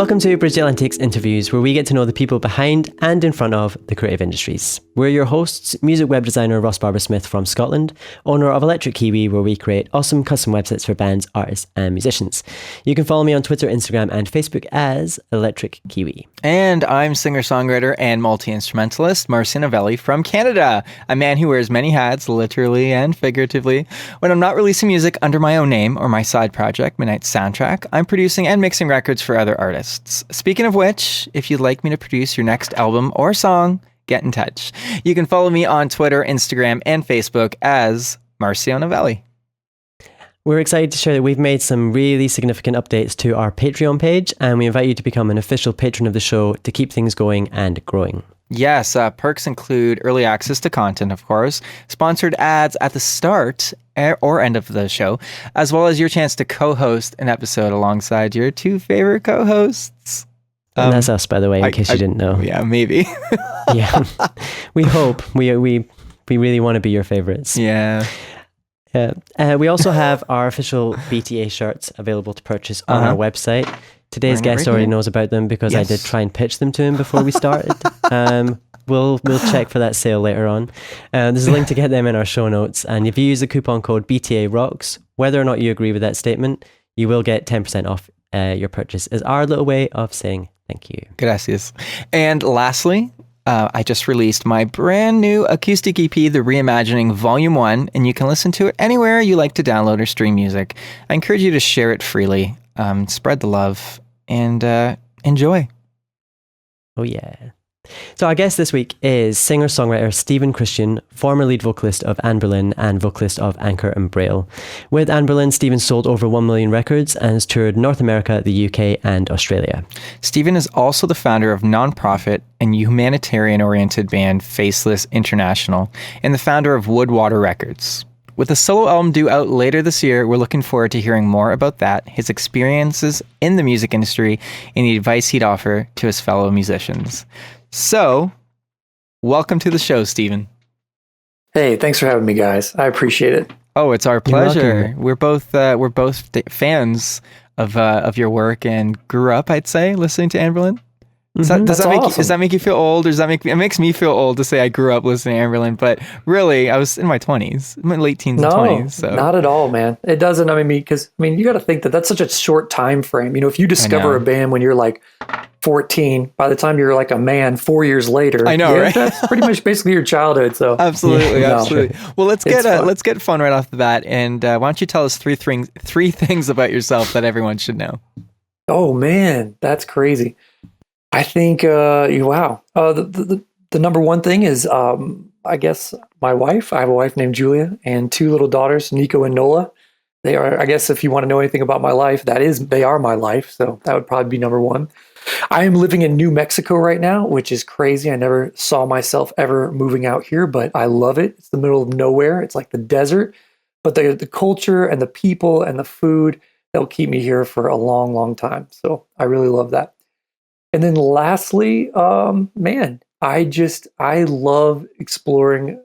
Welcome to Brazil Antiques Interviews, where we get to know the people behind and in front of the creative industries. We're your hosts, music web designer Ross Barber-Smith from Scotland, owner of Electric Kiwi, where we create awesome custom websites for bands, artists and musicians. You can follow me on Twitter, Instagram and Facebook as Electric Kiwi. And I'm singer-songwriter and multi-instrumentalist Marcio Novelli from Canada, a man who wears many hats, literally and figuratively. When I'm not releasing music under my own name or my side project, Midnight Soundtrack, I'm producing and mixing records for other artists. Speaking of which, if you'd like me to produce your next album or song, get in touch. You can follow me on Twitter, Instagram, and Facebook as Marcio Novelli. We're excited to share that we've made some really significant updates to our Patreon page, and we invite you to become an official patron of the show to keep things going and growing. Yes, perks include early access to content, of course, sponsored ads at the start or end of the show, as well as your chance to co-host an episode alongside your two favorite co-hosts. And that's us, by the way, in case you didn't know. Yeah, maybe. Yeah, we hope. We really want to be your favorites. Yeah. We also have our official BTA shirts available to purchase on our website. Today's guest already knows about them because I did try and pitch them to him before we started. We'll check for that sale later on. There's a link to get them in our show notes. And if you use the coupon code BTA Rocks, whether or not you agree with that statement, you will get 10% off your purchase as our little way of saying thank you. Gracias. And lastly, I just released my brand new acoustic EP, The Reimagining Volume 1, and you can listen to it anywhere you like to download or stream music. I encourage you to share it freely, spread the love, and enjoy. Oh, yeah. So our guest this week is singer-songwriter Stephen Christian, former lead vocalist of Anberlin and vocalist of Anchor Braille. With Anberlin, Stephen sold over 1 million records and has toured North America, the UK and Australia. Stephen is also the founder of non-profit and humanitarian-oriented band Faceless International and the founder of Woodwater Records. With a solo album due out later this year, we're looking forward to hearing more about that, his experiences in the music industry, and the advice he'd offer to his fellow musicians. So, welcome to the show, Stephen. Hey, thanks for having me, guys. I appreciate it. Oh, it's our pleasure. We're both fans of your work and grew up, I'd say, listening to Anberlin. Does that make you feel old, or it makes me feel old to say I grew up listening to Anberlin, but really I was in my 20s, my late teens and 20s. So. Not at all, man. It doesn't. Because you got to think that's such a short time frame. If you discover a band when you're like 14, by the time you're like a man 4 years later, I know, right? That's pretty much basically your childhood. So absolutely. Well, let's get fun right off the bat, and why don't you tell us three things about yourself that everyone should know? Oh man, that's crazy. I think, wow. The number one thing is, I guess, my wife. I have a wife named Julia and two little daughters, Nico and Nola. They are, I guess, if you want to know anything about my life, they are my life. So that would probably be number one. I am living in New Mexico right now, which is crazy. I never saw myself ever moving out here, but I love it. It's the middle of nowhere. It's like the desert, but the culture and the people and the food, they'll keep me here for a long, long time. So I really love that. And then lastly, I love exploring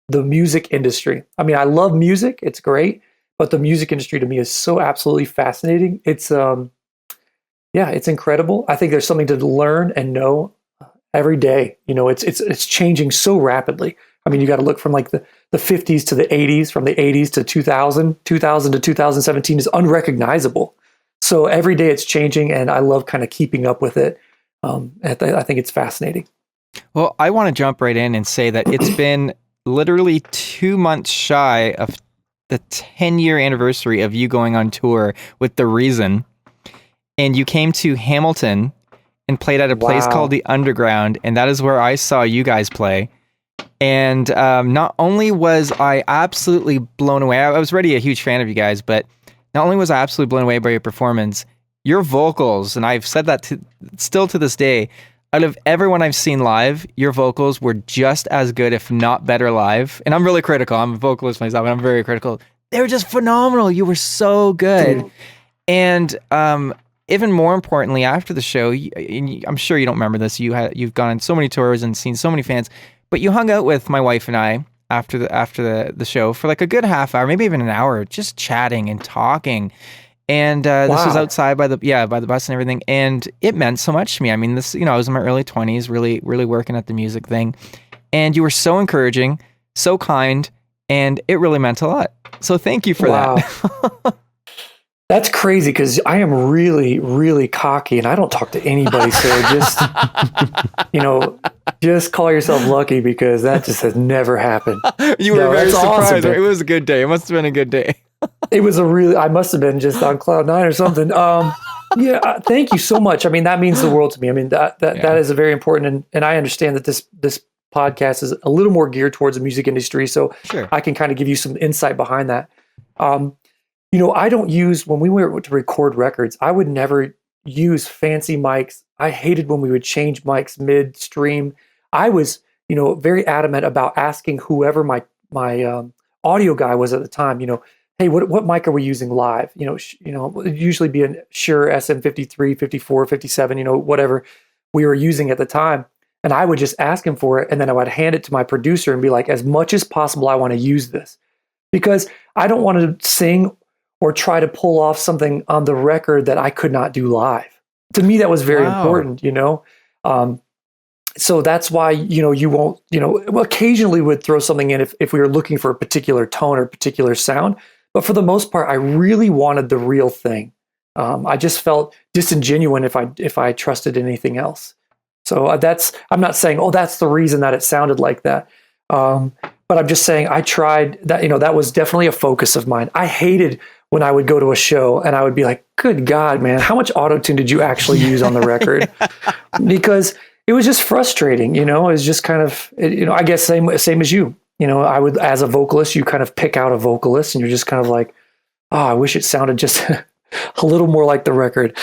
the music industry. I love music. It's great. But the music industry to me is so absolutely fascinating. It's, it's incredible. I think there's something to learn and know every day. It's changing so rapidly. You got to look from like the 50s to the 80s, from the 80s to 2000 to 2017 is unrecognizable. So every day it's changing, and I love kind of keeping up with it. I think it's fascinating. Well, I want to jump right in and say that it's been literally 2 months shy of the 10-year anniversary of you going on tour with The Reason. And you came to Hamilton and played at a place called The Underground. And that is where I saw you guys play. And not only was I absolutely blown away, I was already a huge fan of you guys, but not only was I absolutely blown away by your performance, your vocals, and I've said that still to this day, out of everyone I've seen live, your vocals were just as good, if not better live. And I'm really critical. I'm a vocalist myself, and I'm very critical. They were just phenomenal. You were so good. Dude. And even more importantly, after the show, I'm sure you don't remember this. You've gone on so many tours and seen so many fans, but you hung out with my wife and I after the show for like a good half hour, maybe even an hour, just chatting and talking. And this was Wow. outside by the bus and everything. And it meant so much to me. I mean, this, I was in my early 20s, really, really working at the music thing. And you were so encouraging, so kind, and it really meant a lot. So thank you for that. That's crazy because I am really, really cocky and I don't talk to anybody. So just, just call yourself lucky because that just has never happened. You were very surprised. Awesome, it was a good day. It must have been a good day. It was I must have been just on cloud nine or something. Thank you so much. I mean, that means the world to me. I mean, that is a very important, and I understand that this podcast is a little more geared towards the music industry. So Sure. I can kind of give you some insight behind that. I don't use, when we went to record records, I would never use fancy mics. I hated when we would change mics midstream. I was, very adamant about asking whoever my audio guy was at the time, hey, what mic are we using live? It'd usually be a Shure SM53, 54, 57, whatever we were using at the time. And I would just ask him for it. And then I would hand it to my producer and be like, as much as possible, I want to use this because I don't want to sing or try to pull off something on the record that I could not do live. To me, that was very important, so that's why, you won't, occasionally would throw something in if we were looking for a particular tone or particular sound. But for the most part, I really wanted the real thing. I just felt disingenuous if I trusted anything else. So I'm not saying, that's the reason that it sounded like that. But I'm just saying I tried that, that was definitely a focus of mine. I hated when I would go to a show and I would be like, good God, man, how much auto-tune did you actually use on the record? Because it was just frustrating, it was just kind of, I guess same as you. I would, as a vocalist, you kind of pick out a vocalist and you're just kind of like, I wish it sounded just a little more like the record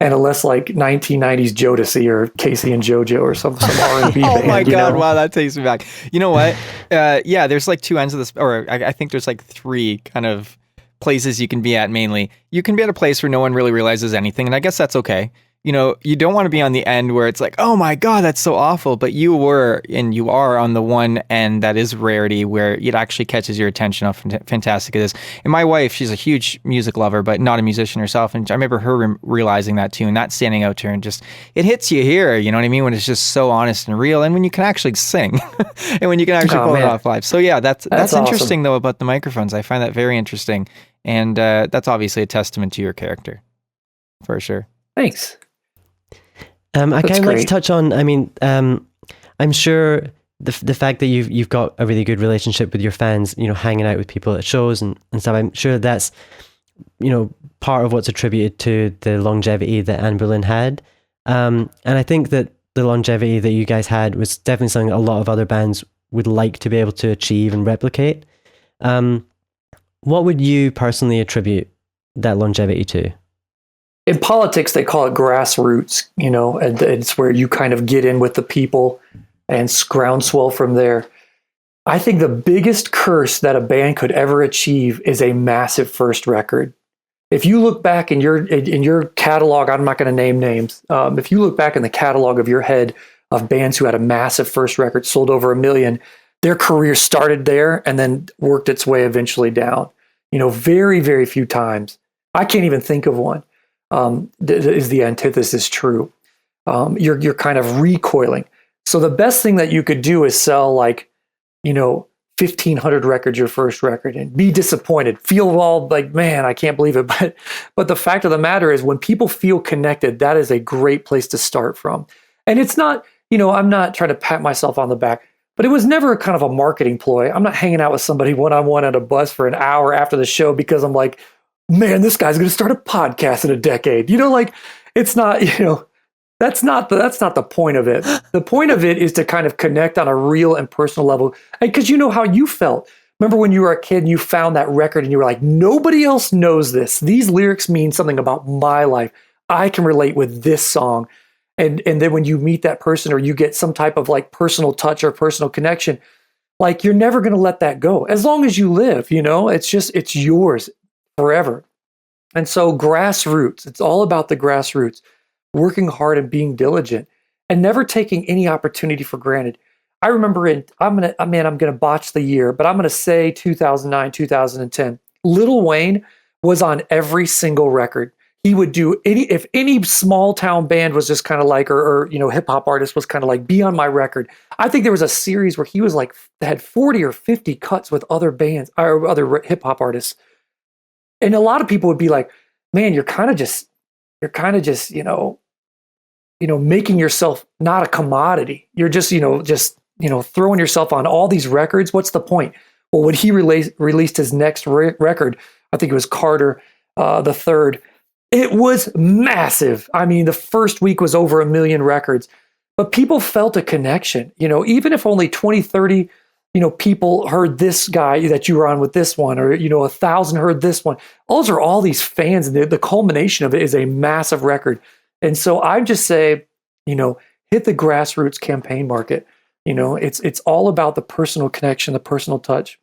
and a less like 1990s Jodeci or Casey and JoJo or some R&B Oh band. my God. Wow. That takes me back. You know what? There's like two ends of this, or I think there's like three kind of places you can be at mainly. You can be at a place where no one really realizes anything. And I guess that's okay. You don't want to be on the end where it's like, oh my God, that's so awful. But you were, and you are on the one end that is rarity where it actually catches your attention. How fantastic it is. And my wife, she's a huge music lover, but not a musician herself. And I remember her realizing that too, and that standing out to her and just, it hits you here, you know what I mean? When it's just so honest and real. And when you can actually sing and when you can actually pull it off live. So yeah, that's awesome. Interesting though about the microphones. I find that very interesting. And that's obviously a testament to your character for sure. Thanks. I kind of like to great. touch on, I'm sure the fact that you've got a really good relationship with your fans, hanging out with people at shows and stuff, I'm sure that's, part of what's attributed to the longevity that Anberlin had. And I think that the longevity that you guys had was definitely something a lot of other bands would like to be able to achieve and replicate. What would you personally attribute that longevity to? In politics, they call it grassroots, and it's where you kind of get in with the people and groundswell from there. I think the biggest curse that a band could ever achieve is a massive first record. If you look back in your catalog, I'm not going to name names. If you look back in the catalog of your head of bands who had a massive first record, sold over 1 million, their career started there and then worked its way eventually down. Very, very few times. I can't even think of one. Is the antithesis true? You're kind of recoiling. So the best thing that you could do is sell 1,500 records your first record and be disappointed, feel all like, man, I can't believe it. But the fact of the matter is when people feel connected, that is a great place to start from. And it's not, I'm not trying to pat myself on the back, but it was never kind of a marketing ploy. I'm not hanging out with somebody one-on-one at a bus for an hour after the show because I'm like, man, this guy's going to start a podcast in a decade. It's not, that's not the point of it. The point of it is to kind of connect on a real and personal level. Because you know how you felt. Remember when you were a kid and you found that record and you were like, nobody else knows this. These lyrics mean something about my life. I can relate with this song. And then when you meet that person or you get some type of personal touch or personal connection, you're never going to let that go. As long as you live, it's yours forever. And so grassroots, it's all about the grassroots, working hard and being diligent and never taking any opportunity for granted. I remember I'm going to botch the year, but I'm going to say 2009, 2010, Lil Wayne was on every single record. He would do if any small town band was just kind of like, or hip hop artist was kind of like, be on my record. I think there was a series where he was like, had 40 or 50 cuts with other bands or other hip hop artists. And a lot of people would be like, man, you're kind of just, making yourself not a commodity. You're just throwing yourself on all these records. What's the point? Well, when he released his next record, I think it was Carter the Third, it was massive. I mean, the first week was over 1 million records, but people felt a connection, even if only 20, 30, people heard this guy that you were on with this one, or, 1,000 heard this one. Those are all these fans, and the culmination of it is a massive record. And so I just say, hit the grassroots campaign market. It's all about the personal connection, the personal touch.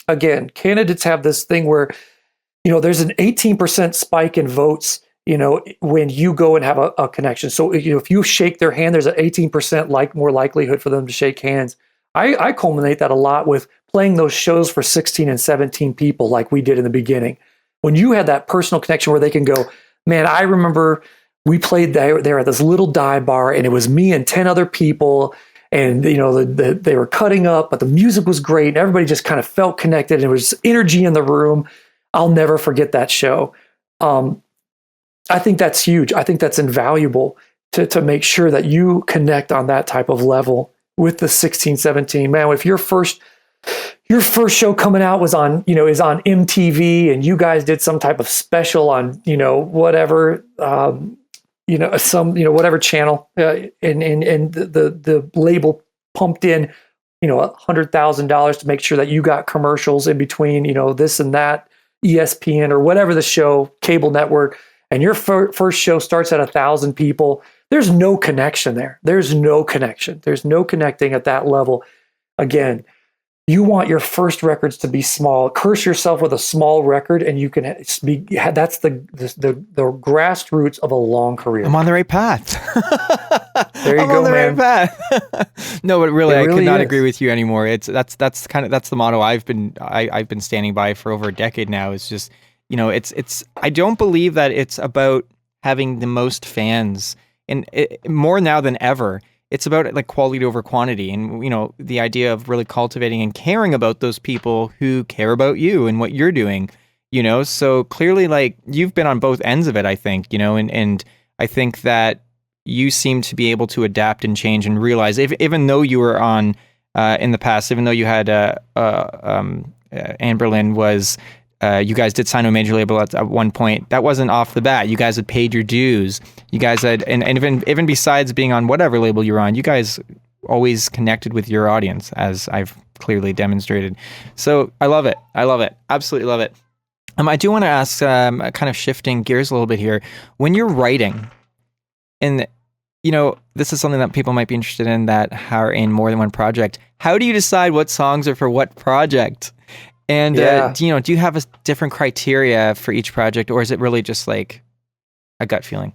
Again, candidates have this thing where, there's an 18% spike in votes, when you go and have a connection. So, if you shake their hand, there's an 18% more likelihood for them to shake hands. I culminate that a lot with playing those shows for 16 and 17 people like we did in the beginning. When you had that personal connection where they can go, man, I remember we played there at this little dive bar, and it was me and 10 other people, and they were cutting up, but the music was great, and everybody just kind of felt connected, and there was energy in the room. I'll never forget that show. I think that's huge. I think that's invaluable to make sure that you connect on that type of level with the 16, 17. Man, if your first show coming out was on, is on MTV, and you guys did some type of special on, whatever, whatever channel, and the label pumped in, $100,000 to make sure that you got commercials in between, this and that, ESPN or whatever the show, cable network, and your first show starts at 1,000 people. There's no connection there. There's no connection. There's no connecting at that level. Again, you want your first records to be small. Curse yourself with a small record, and you can be. That's the grassroots of a long career. I'm on the right path. There you go, man. Right path. No, but really, I could not agree with you anymore. That's the motto I've been standing by for over a decade now. It's just, it's. I don't believe that it's about having the most fans, and more now than ever. It's about like quality over quantity, and the idea of really cultivating and caring about those people who care about you and what you're doing. So clearly, like, you've been on both ends of it, I think. And I think that you seem to be able to adapt and change and realize, even though you were on in the past, even though you had Anberlin was. You guys did sign a major label at one point. That wasn't off the bat. You guys had paid your dues. You guys had, and even besides being on whatever label you're on, you guys always connected with your audience, as I've clearly demonstrated. So I love it. I love it. Absolutely love it. I do want to ask, kind of shifting gears a little bit here. When you're writing, and this is something that people might be interested in that are in more than one project. How do you decide what songs are for what project? And do you have a different criteria for each project, or is it really just like a gut feeling?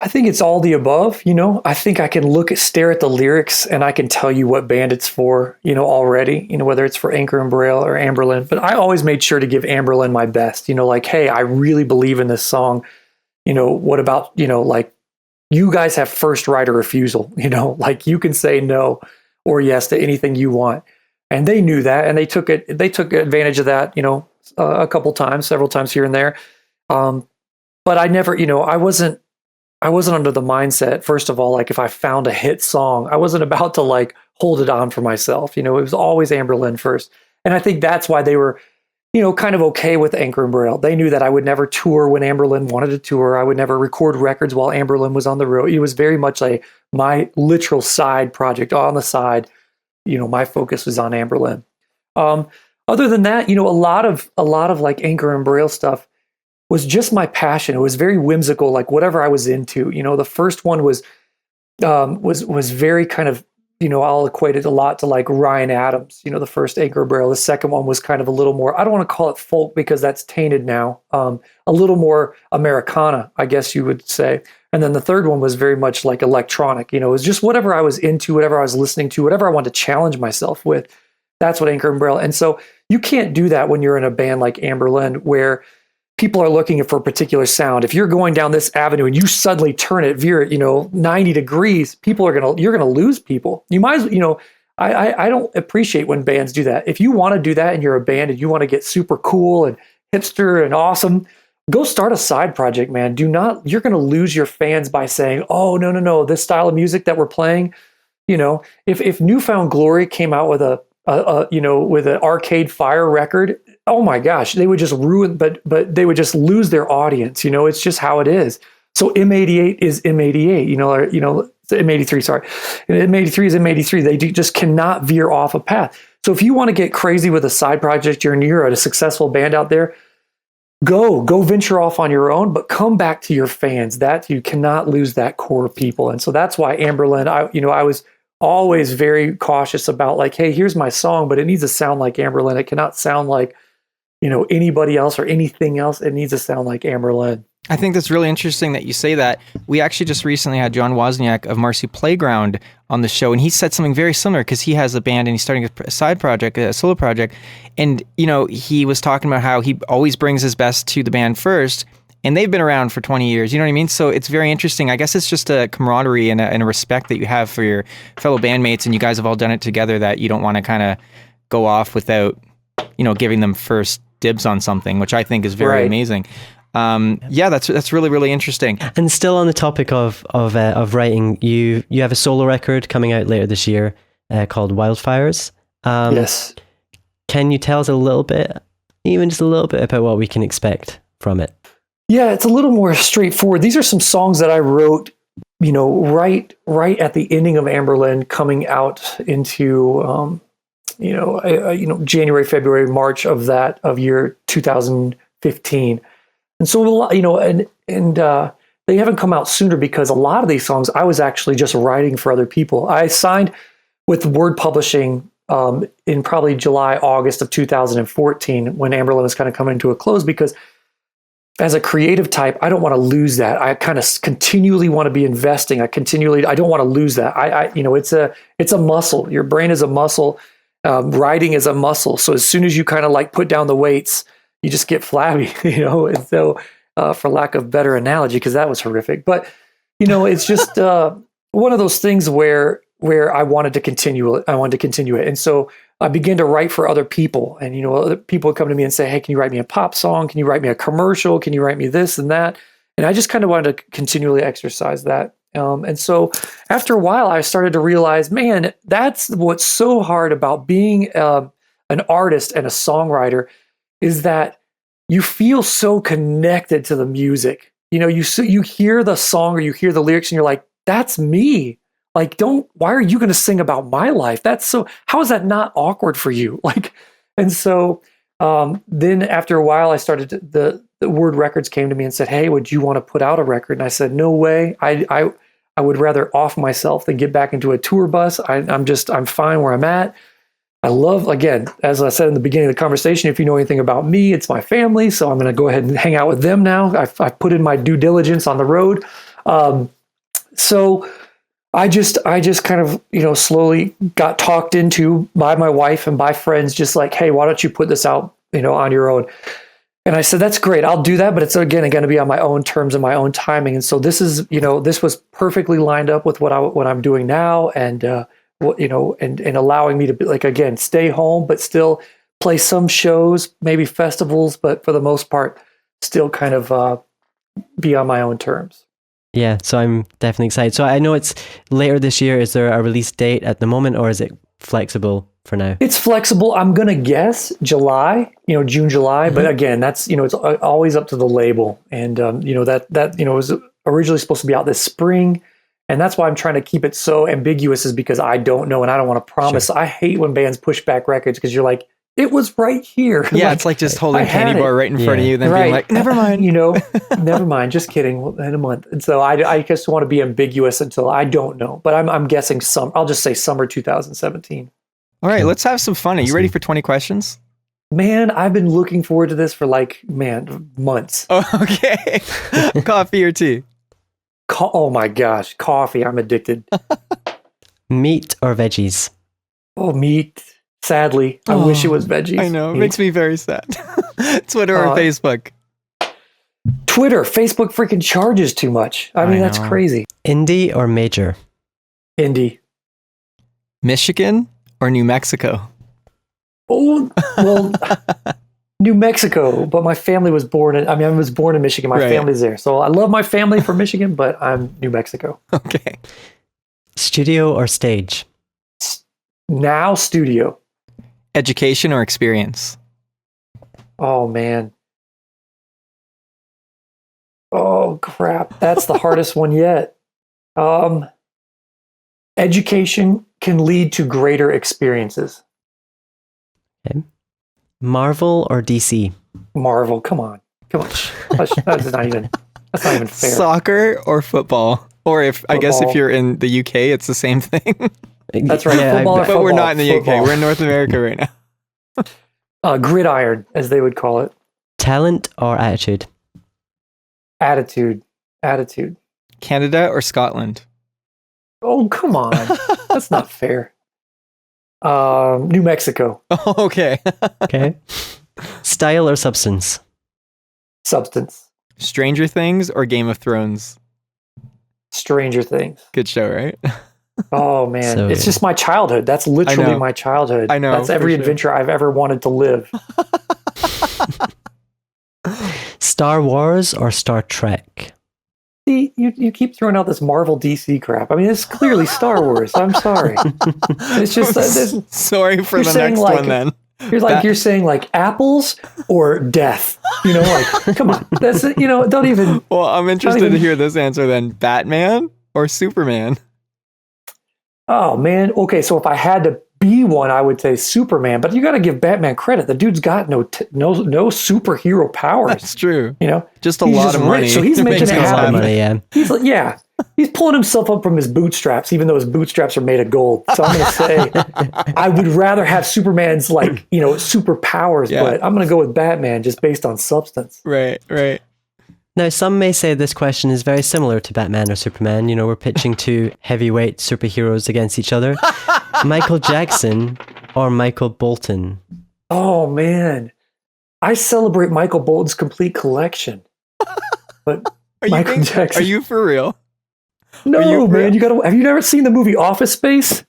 I think it's all the above. I think I can stare at the lyrics, and I can tell you what band it's for, already, whether it's for Anchor and Braille or Anberlin. But I always made sure to give Anberlin my best, like, hey, I really believe in this song. What about, like, you guys have first right of refusal, like, you can say no or yes to anything you want. And they knew that, and they took advantage of that, a couple times, several times here and there. But I never, I wasn't under the mindset, first of all, like, if I found a hit song, I wasn't about to like hold it on for myself. It was always Anberlin first. And I think that's why they were, kind of okay with Anchor and Braille. They knew that I would never tour when Anberlin wanted to tour. I would never record records while Anberlin was on the road. It was very much my literal side project on the side. My focus was on Anberlin. Other than that, a lot of like Anchor and Braille stuff was just my passion. It was very whimsical, like whatever I was into. The first one was very kind of, I'll equate it a lot to like Ryan Adams. The first Anchor and Braille. The second one was kind of a little more. I don't want to call it folk because that's tainted now. A little more Americana, I guess you would say. And then the third one was very much like electronic. It was just whatever I was into, whatever I was listening to, whatever I wanted to challenge myself with. That's what Anchor Braille. And so you can't do that when you're in a band like Anberlin, where people are looking for a particular sound. If you're going down this avenue and you suddenly turn it, veer it, 90 degrees, you're gonna lose people. You might as I don't appreciate when bands do that. If you want to do that and you're a band and you want to get super cool and hipster and awesome, go start a side project, man. You're going to lose your fans by saying, oh, no, this style of music that we're playing, if Newfound Glory came out with with an Arcade Fire record, oh my gosh, they would just ruin, but they would just lose their audience. It's just how it is. So M88 is M88, M83, sorry. M83 is M83. They just cannot veer off a path. So if you want to get crazy with a side project, you're a successful band out there, go venture off on your own, but come back to your fans. That you cannot lose that core of people. And so that's why Anberlin, I was always very cautious about like, hey, here's my song, but it needs to sound like Anberlin. It cannot sound like, anybody else or anything else. It needs to sound like Anberlin. I think that's really interesting that you say that. We actually just recently had John Wozniak of Marcio Playground on the show, and he said something very similar because he has a band and he's starting a side project, a solo project. And, he was talking about how he always brings his best to the band first, and they've been around for 20 years. You know what I mean? So it's very interesting. I guess it's just a camaraderie and a respect that you have for your fellow bandmates, and you guys have all done it together, that you don't want to kind of go off without, giving them first dibs on something, which I think is very amazing. That's really, really interesting. And still on the topic of writing, you have a solo record coming out later this year called Wildfires. Yes. Can you tell us a little bit, even just a little bit, about what we can expect from it? Yeah, it's a little more straightforward. These are some songs that I wrote, right at the ending of Anberlin, coming out into, January, February, March of year 2015. And so, they haven't come out sooner because a lot of these songs I was actually just writing for other people. I signed with Word Publishing in probably July, August of 2014 when Anberlin was kind of coming to a close, because as a creative type, I don't want to lose that. I kind of continually want to be investing. I don't want to lose that. It's a muscle. Your brain is a muscle. Writing is a muscle. So as soon as you kind of like put down the weights, you just get flabby, and so for lack of better analogy, because that was horrific. But, it's just one of those things where I wanted to continue it. And so I began to write for other people. And, other people would come to me and say, hey, can you write me a pop song? Can you write me a commercial? Can you write me this and that? And I just kind of wanted to continually exercise that. And so after a while, I started to realize, man, that's what's so hard about being an artist and a songwriter, is that you feel so connected to the music. You hear the song or you hear the lyrics and you're like, that's me. Like, why are you going to sing about my life? How is that not awkward for you? And so then after a while, I started the Word Records came to me and said, hey, would you want to put out a record? And I said, no way. I would rather off myself than get back into a tour bus. I'm fine where I'm at. I love, again, as I said in the beginning of the conversation, if you know anything about me, it's my family. So I'm going to go ahead and hang out with them now. I've put in my due diligence on the road. So I just kind of, slowly got talked into by my wife and by friends, just like, hey, why don't you put this out, on your own? And I said, that's great. I'll do that. But it's, again, going to be on my own terms and my own timing. And so this is, this was perfectly lined up with what I'm doing now. And, and allowing me to be, like, again, stay home, but still play some shows, maybe festivals, but for the most part, still kind of be on my own terms. Yeah, so I'm definitely excited. So I know it's later this year. Is there a release date at the moment, or is it flexible for now? It's flexible. I'm going to guess July, June, July. Mm-hmm. But again, that's, it's always up to the label. And, that was originally supposed to be out this spring. And that's why I'm trying to keep it so ambiguous, is because I don't know and I don't want to promise. Sure. I hate when bands push back records because you're like, it was right here. Yeah, it's like just holding a candy bar right in front of you, then being like, never mind. Never mind, just kidding, in a month. And so I just want to be ambiguous until I don't know. But I'm guessing I'll just say summer 2017. All right, let's have some fun. Are you ready for 20 questions? Man, I've been looking forward to this for months. Oh, okay. Coffee or tea? Oh my gosh, coffee. I'm addicted. Meat or veggies? Oh, meat. Sadly, I wish it was veggies. I know. It makes me very sad. Twitter or Facebook? Twitter. Facebook freaking charges too much. I mean, that's crazy. Indie or major? Indie. Michigan or New Mexico? Oh, well, New Mexico, but my family was born in, I was born in Michigan. My family's there. So I love my family from Michigan, but I'm New Mexico. Okay. Studio or stage? Now studio. Education or experience? Oh, man. Oh, crap. That's the hardest one yet. Education can lead to greater experiences. Okay. Marvel or DC? Marvel, come on. That's not even fair. Soccer or football? Or I guess if you're in the UK, it's the same thing. That's right. Yeah, football, but we're not in the football. UK. We're in North America right now. Gridiron, as they would call it. Talent or attitude? Attitude. Canada or Scotland? Oh, come on. That's not fair. New Mexico. Oh, okay. Okay. Style or substance? Substance. Stranger Things or Game of Thrones? Stranger Things. Good show, right? Oh, man. So- It's just my childhood. That's literally my childhood. I know, That's every for sure. adventure I've ever wanted to live. Star Wars or Star Trek? See, you keep throwing out this Marvel DC crap. I mean, it's clearly Star Wars. I'm sorry. It's just Sorry for you're the saying, next like, one then. you're saying like apples or death. Like, come on. That's don't even. Well, I'm interested even- to hear this answer then. Batman or Superman? Oh man. Okay, so if I had to be one, I would say Superman. But you got to give Batman credit. The dude's got no superhero powers. That's true. Just a He's lot just of rich, money. so he's to making make it us A lot happen. of happy. money, yeah. He's pulling himself up from his bootstraps, even though his bootstraps are made of gold. So I'm going to say I would rather have Superman's superpowers, Yeah. but I'm going to go with Batman just based on substance. Right. Now, some may say this question is very similar to Batman or Superman. We're pitching two heavyweight superheroes against each other. Michael Jackson or Michael Bolton? Oh man, I celebrate Michael Bolton's complete collection, but Michael Jackson. Are you for real? No, are you man. Have you never seen the movie Office Space?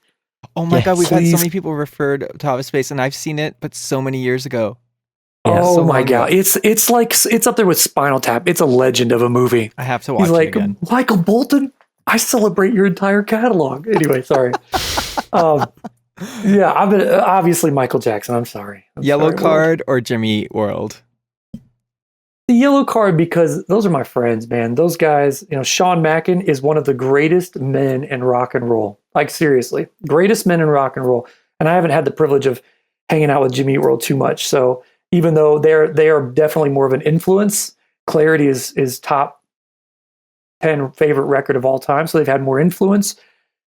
Oh my Yes, God, we've had so please. many people referred to Office Space, and I've seen it, but so many years ago. Yeah, Oh so my long god, ago. it's up there with Spinal Tap. It's a legend of a movie. I have to watch He's it like, again. Michael Bolton, I celebrate your entire catalog. Anyway, sorry. Yeah, I've been obviously Michael Jackson. I'm sorry. Yellow Sorry, Card or Jimmy Eat World? The Yellow Card, because those are my friends, man. Those guys, Sean Mackin is one of the greatest men in rock and roll. Like seriously, greatest men in rock and roll. And I haven't had the privilege of hanging out with Jimmy Eat World too much. So even though they are definitely more of an influence, Clarity is top 10 favorite record of all time. So they've had more influence.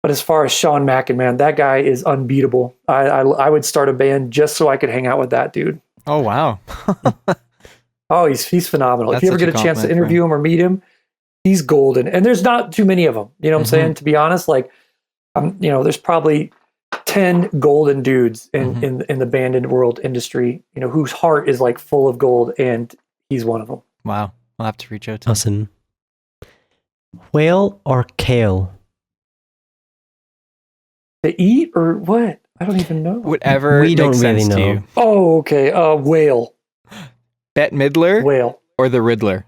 But as far as Sean Mackin, man, that guy is unbeatable. I would start a band just so I could hang out with that dude. Oh, wow. Oh, he's phenomenal. That's if you ever such get a a chance to compliment for interview him or meet him, he's golden. And there's not too many of them. You know what I'm saying? To be honest, there's probably 10 golden dudes in the band and world industry, whose heart is like full of gold, and he's one of them. Wow. I'll have to reach out to him. Awesome. Whale or kale? To eat or what? I don't even know. Whatever We don't makes really sense to know. you. Oh, okay. Whale. Bette Midler Whale. or the Riddler?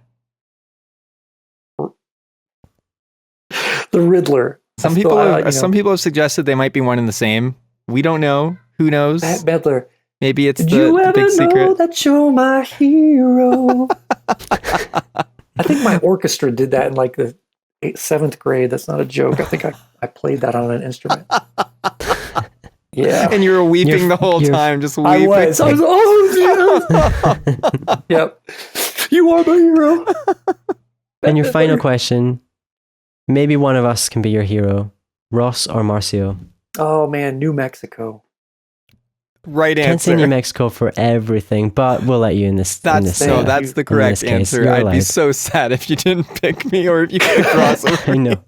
The Riddler. Some people have suggested they might be one and the same. We don't know. Who knows? Bette Midler. Maybe it's Did the you ever big know secret. that you're my hero? I think my orchestra did that in like the 7th grade. That's not a joke. I think I played that on an instrument. Yeah. And you were weeping the whole you're- time, just I weeping. was. Oh, yes. Yep. You are my hero. And your final question, maybe one of us can be your hero, Ross or Marcio? Oh, man. New Mexico. Right Can't say New answer. mexico for everything, but we'll let you in this. in this, That's the correct case, answer. you're I'd be allowed. so sad if you didn't pick me or if you picked Ross. I know.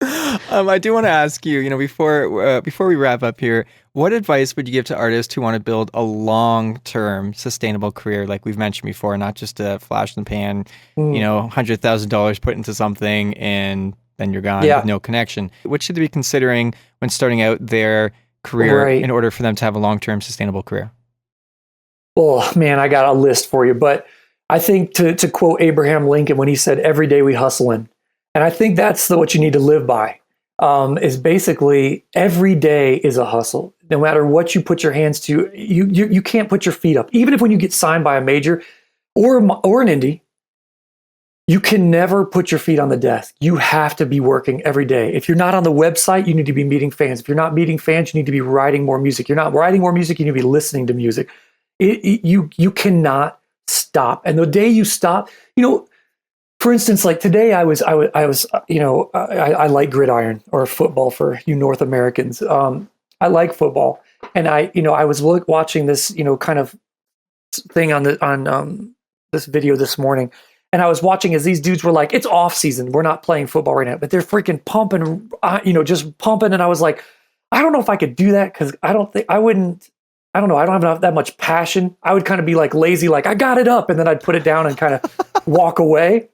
I do want to ask you, before we wrap up here, what advice would you give to artists who want to build a long-term sustainable career, like we've mentioned before, not just a flash in the pan, $100,000 put into something and then you're gone with no connection? What should they be considering when starting out their career in order for them to have a long-term sustainable career? Well, man, I got a list for you, but I think to quote Abraham Lincoln when he said, "Every day we hustling," and I think that's what you need to live by. Is basically every day is a hustle. No matter what you put your hands to, you can't put your feet up. Even if when you get signed by a major or an indie, you can never put your feet on the desk. You have to be working every day. If you're not on the website, you need to be meeting fans. If you're not meeting fans, you need to be writing more music. You're not writing more music, you need to be listening to music. You cannot stop. And the day you stop, for instance, like today, I like gridiron or football for you North Americans. I like football, and I was watching this, kind of thing on this video this morning, and I was watching as these dudes were like, "It's off season, we're not playing football right now," but they're freaking pumping, just pumping, and I was like, I don't know if I could do that because I don't know. I don't have that much passion. I would kind of be like lazy, like I got it up, and then I'd put it down and kind of walk away.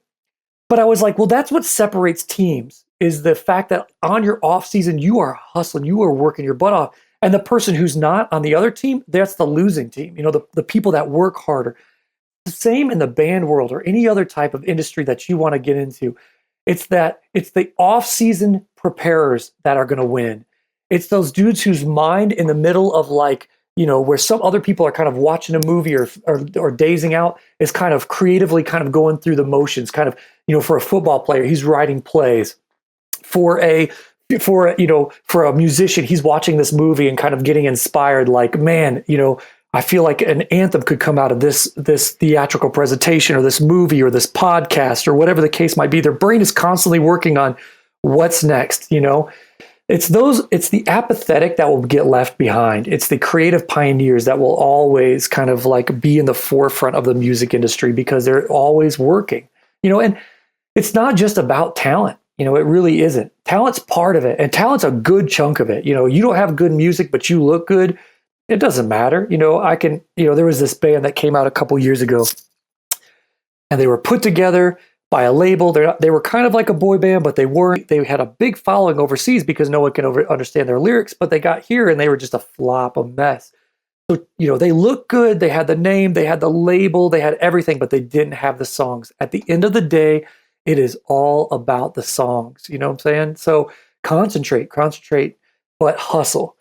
But I was like, well, that's what separates teams is the fact that on your off season, you are hustling, you are working your butt off. And the person who's not on the other team, that's the losing team. The people that work harder. The same in the band world or any other type of industry that you want to get into. It's the off season preparers that are going to win. It's those dudes whose mind in the middle of where some other people are kind of watching a movie or dazing out is kind of creatively kind of going through the motions, kind of, for a football player, he's writing plays. For a musician, he's watching this movie and kind of getting inspired, like, man, I feel like an anthem could come out of this theatrical presentation or this movie or this podcast or whatever the case might be. Their brain is constantly working on what's next, It's the apathetic that will get left behind. It's the creative pioneers that will always kind of like be in the forefront of the music industry because they're always working, and it's not just about talent. It really isn't. Talent's part of it, and talent's a good chunk of it. You don't have good music, but you look good. It doesn't matter. There was this band that came out a couple years ago and they were put together by a label. They were kind of like a boy band, but they weren't. They had a big following overseas because no one can understand their lyrics, but they got here and they were just a flop, a mess. So, they looked good. They had the name, they had the label, they had everything, but they didn't have the songs. At the end of the day, it is all about the songs. You know what I'm saying? So concentrate, but hustle.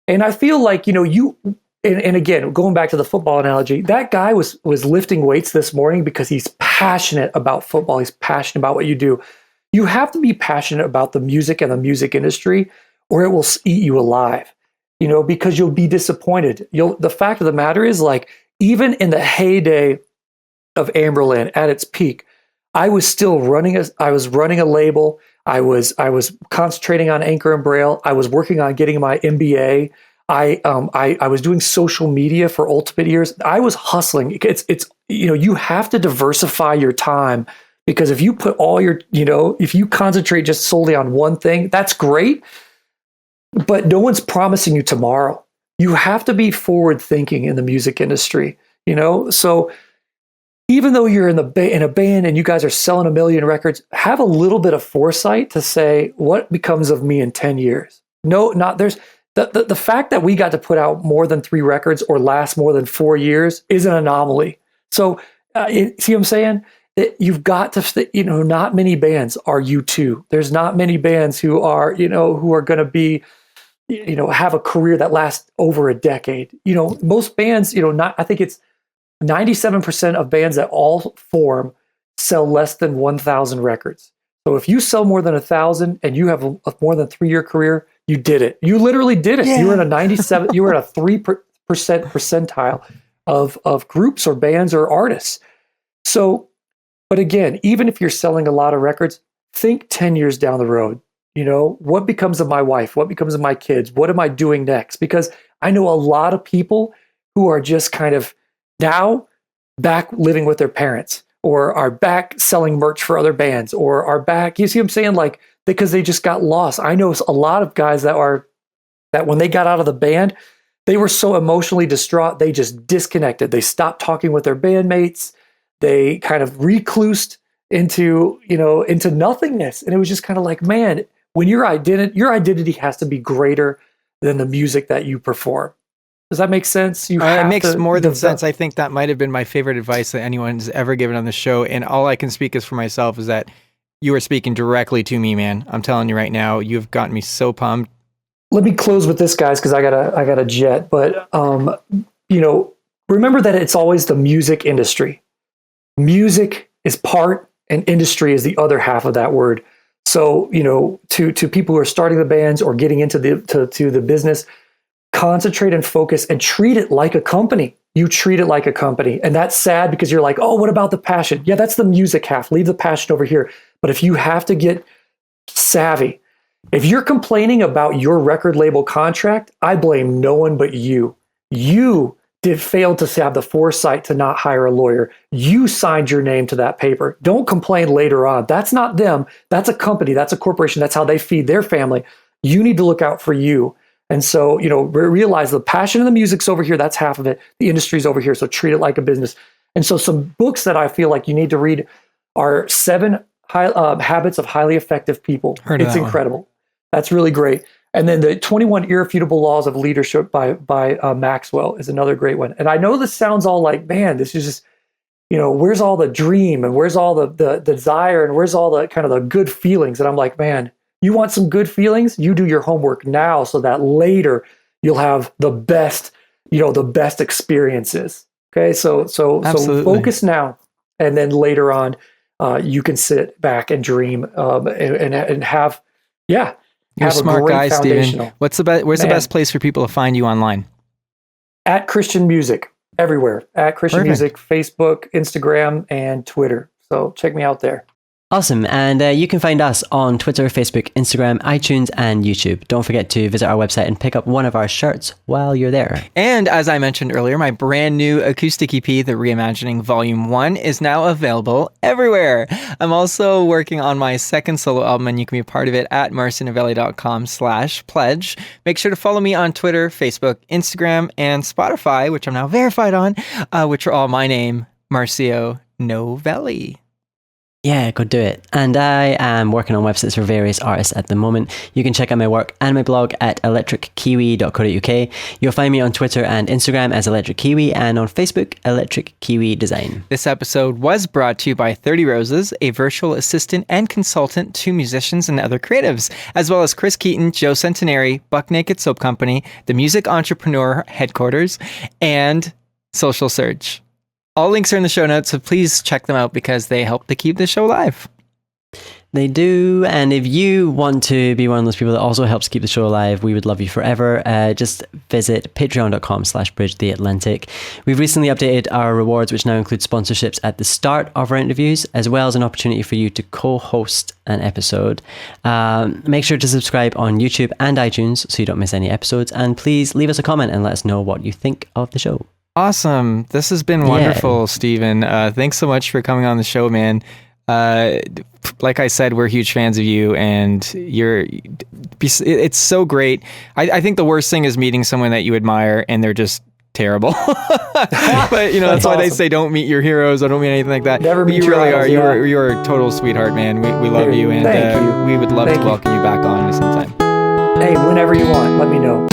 And I feel like, and again, going back to the football analogy, that guy was lifting weights this morning because he's passionate about football. He's passionate about what you do. You have to be passionate about the music and the music industry, or it will eat you alive, because you'll be disappointed. The fact of the matter is, like, even in the heyday of Anberlin at its peak, I was still running a label. I was concentrating on Anchor and Braille. I was working on getting my MBA. I was doing social media for Ultimate Ears. I was hustling. It's you have to diversify your time, because if you put all your, if you concentrate just solely on one thing, that's great, but no one's promising you tomorrow. You have to be forward thinking in the music industry, so even though you're in a band and you guys are selling 1 million records, have a little bit of foresight to say, what becomes of me in 10 years? There's the fact that we got to put out more than 3 records or last more than 4 years is an anomaly. So see what I'm saying? You've got to, not many bands are U2. There's not many bands who are going to be, have a career that lasts over a decade. Most bands, I think it's 97% of bands that all form sell less than 1,000 records. So if you sell more than 1,000 and you have a more than 3-year career, you did it. You literally did it. Yeah. You were in a 97. You were in a 3% percentile of groups or bands or artists. So, but again, even if you're selling a lot of records, think 10 years down the road. What becomes of my wife? What becomes of my kids? What am I doing next? Because I know a lot of people who are just kind of now back living with their parents, or are back selling merch for other bands, or are back, you see what I'm saying? Like, because they just got lost. I know a lot of guys that when they got out of the band, they were so emotionally distraught, they just disconnected. They stopped talking with their bandmates. They kind of reclused into nothingness. And it was just kind of like, man, when your identity has to be greater than the music that you perform. Does that make sense? It makes more than sense. I think that might have been my favorite advice that anyone's ever given on the show. And all I can speak is for myself is that you are speaking directly to me, man. I'm telling you right now, you've gotten me so pumped. Let me close with this, guys, because I got a jet. But remember that it's always the music industry. Music is part, and industry is the other half of that word. So to people who are starting the bands or getting into the business, concentrate and focus and treat it like a company. You treat it like a company, and that's sad because you're like, oh, what about the passion? Yeah, that's the music half. Leave the passion over here. But if you have to get savvy. If you're complaining about your record label contract, I blame no one but you. You failed to have the foresight to not hire a lawyer. You signed your name to that paper. Don't complain later on. That's not them. That's a company. That's a corporation. That's how they feed their family. You need to look out for you. And so, realize the passion of the music's over here. That's half of it. The industry's over here. So treat it like a business. And so some books that I feel like you need to read are 7 Habits of Highly Effective People. It's incredible. That's really great. And then the 21 Irrefutable Laws of Leadership by Maxwell is another great one. And I know this sounds all like, man, this is just, where's all the dream and where's all the desire and where's all the kind of the good feelings? And I'm like, man, you want some good feelings? You do your homework now so that later you'll have the best experiences. Okay. So focus now. And then later on, you can sit back and dream and have, yeah. You're a smart guy, Steven. Where's the best place for people to find you online? At Christian Music, everywhere. At Christian Music, Facebook, Instagram, and Twitter. So check me out there. Awesome. And you can find us on Twitter, Facebook, Instagram, iTunes, and YouTube. Don't forget to visit our website and pick up one of our shirts while you're there. And as I mentioned earlier, my brand new acoustic EP, The Reimagining Volume 1, is now available everywhere. I'm also working on my second solo album, and you can be a part of it at marcionovelli.com/pledge. Make sure to follow me on Twitter, Facebook, Instagram, and Spotify, which I'm now verified on, which are all my name, Marcio Novelli. Yeah, go do it. And I am working on websites for various artists at the moment. You can check out my work and my blog at electrickiwi.co.uk. You'll find me on Twitter and Instagram as Electric Kiwi and on Facebook, Electric Kiwi Design. This episode was brought to you by 30 Roses, a virtual assistant and consultant to musicians and other creatives, as well as Chris Keaton, Joe Centenary, Buck Naked Soap Company, the Music Entrepreneur Headquarters, and Social Surge. All links are in the show notes, so please check them out because they help to keep the show alive. They do, and if you want to be one of those people that also helps keep the show alive, we would love you forever. Just visit patreon.com/bridgetheatlantic. We've recently updated our rewards, which now include sponsorships at the start of our interviews, as well as an opportunity for you to co-host an episode. Make sure to subscribe on YouTube and iTunes so you don't miss any episodes, and please leave us a comment and let us know what you think of the show. Awesome. This has been wonderful, Steven. Thanks so much for coming on the show, man. Like I said, we're huge fans of you, and it's so great. I think the worst thing is meeting someone that you admire and they're just terrible. But that's why awesome. They say don't meet your heroes. I don't mean anything like that. Never meet you really idols, are. You're a total sweetheart, man. We love you, and we would love to welcome you back on sometime. Hey, whenever you want, let me know.